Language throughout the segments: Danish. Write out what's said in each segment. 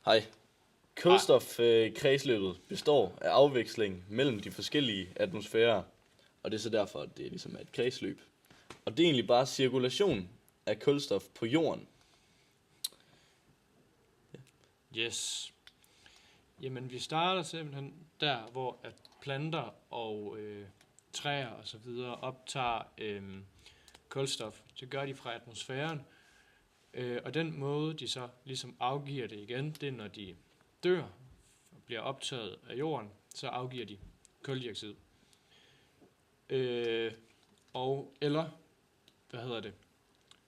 Hej. Kulstofkredsløbet består af afveksling mellem de forskellige atmosfærer, og det er så derfor, at det ligesom er et kredsløb. Og det er egentlig bare cirkulation af kulstof på jorden. Yes. Jamen, vi starter simpelthen der, hvor at planter og træer og så videre optager kulstof. Det gør de fra atmosfæren. Og den måde, de så ligesom afgiver det igen, det er, når de dør og bliver optaget af jorden, så afgiver de kuldioxid.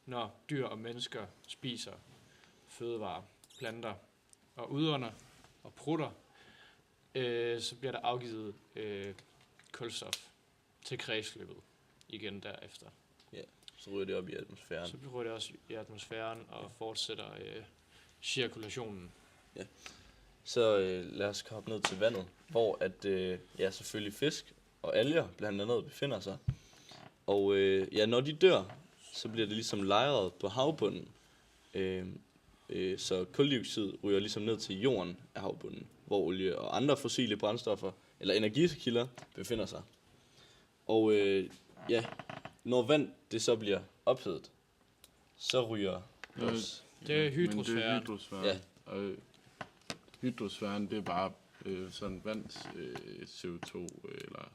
Når dyr og mennesker spiser fødevarer, planter og udånder og prutter, så bliver der afgivet kulstof til kredsløbet igen derefter. Ja, så ryger det op i atmosfæren. Så ryger det også i atmosfæren og fortsætter cirkulationen. Ja. Så lad os komme ned til vandet, hvor at, selvfølgelig fisk og alger blandt andet befinder sig. Og når de dør, så bliver det ligesom lejret på havbunden. Så kuldioxid ryger ligesom ned til jorden af havbunden, hvor olie og andre fossile brændstoffer eller energikilder befinder sig. Og når vand det så bliver ophedet, så ryger det er hydrosfæren. Ja. Og hydrosfæren, det er bare sådan vands CO2 eller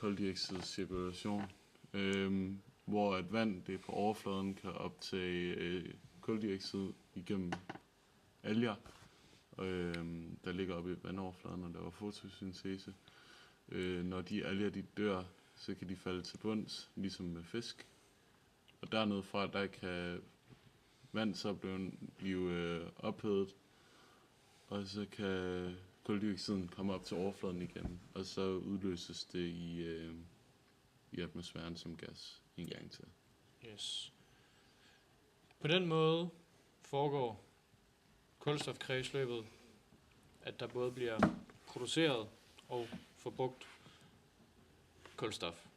koldioxidcirkulation, hvor et vand det på overfladen kan optage kuldioxid igennem alger, der ligger oppe i vandoverfladen og laver fotosyntese. Når de alger de dør, så kan de falde til bunds, ligesom med fisk. Og dernede fra, der kan vand så blive ophedet, og så kan kuldioxiden komme op til overfladen igen, og så udløses det i atmosfæren som gas en gang til. Yes. På den måde foregår kulstofkredsløbet, at der både bliver produceret og forbrugt kulstof.